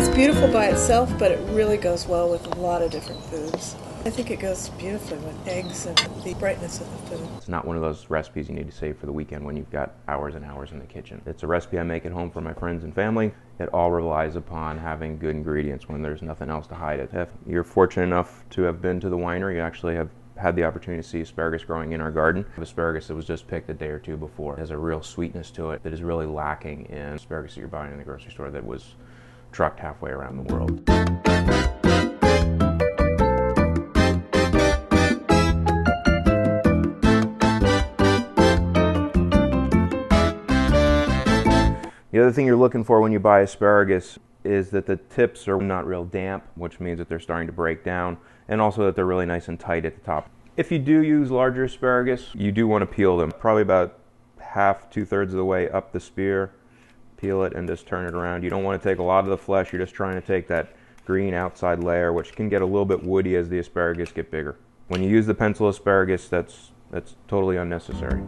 It's beautiful by itself, but it really goes well with a lot of different foods. I think it goes beautifully with eggs and the brightness of the food. It's not one of those recipes you need to save for the weekend when you've got hours and hours in the kitchen. It's a recipe I make at home for my friends and family. It all relies upon having good ingredients when there's nothing else to hide it. If you're fortunate enough to have been to the winery, you actually have had the opportunity to see asparagus growing in our garden. Asparagus that was just picked a day or two before. It has a real sweetness to it that is really lacking in asparagus that you're buying in the grocery store that was trucked halfway around the world. The other thing you're looking for when you buy asparagus is that the tips are not real damp, which means that they're starting to break down, and also that they're really nice and tight at the top. If you do use larger asparagus, you do want to peel them. Probably about half, 2/3 of the way up the spear. Peel it and just turn it around. You don't want to take a lot of the flesh, you're just trying to take that green outside layer, which can get a little bit woody as the asparagus get bigger. When you use the pencil asparagus, that's totally unnecessary.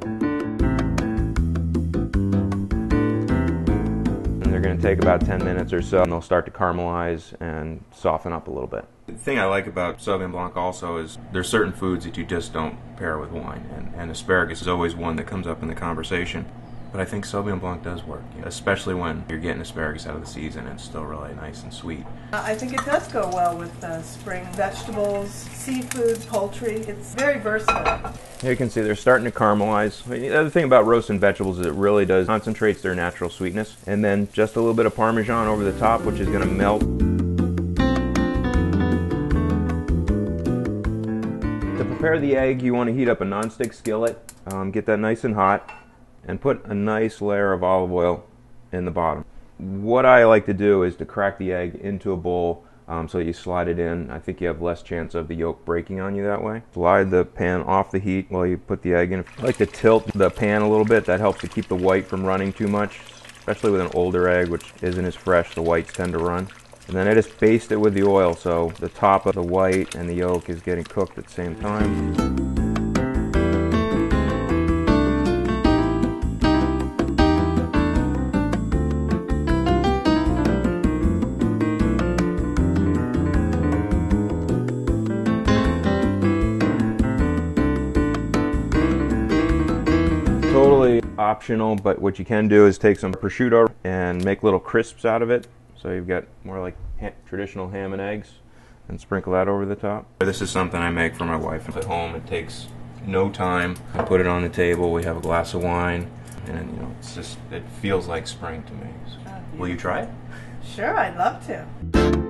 They're going to take about 10 minutes or so, and they'll start to caramelize and soften up a little bit. The thing I like about Sauvignon Blanc also is there's certain foods that you just don't pair with wine, and asparagus is always one that comes up in the conversation. But I think Sauvignon Blanc does work, especially when you're getting asparagus out of the season and it's still really nice and sweet. I think it does go well with spring vegetables, seafood, poultry. It's very versatile. Here you can see they're starting to caramelize. The other thing about roasting vegetables is it really does concentrates their natural sweetness. And then just a little bit of Parmesan over the top, which is going to melt. To prepare the egg, you want to heat up a nonstick skillet, get that nice and hot, and put a nice layer of olive oil in the bottom. What I like to do is to crack the egg into a bowl so that you slide it in. I think you have less chance of the yolk breaking on you that way. Slide the pan off the heat while you put the egg in. I like to tilt the pan a little bit. That helps to keep the white from running too much, especially with an older egg, which isn't as fresh. The whites tend to run. And then I just baste it with the oil so the top of the white and the yolk is getting cooked at the same time. Totally optional, but what you can do is take some prosciutto and make little crisps out of it. So you've got more like traditional ham and eggs, and sprinkle that over the top. This is something I make for my wife at home. It takes no time. I put it on the table, we have a glass of wine, and it feels like spring to me. So, will you try it? Sure, I'd love to.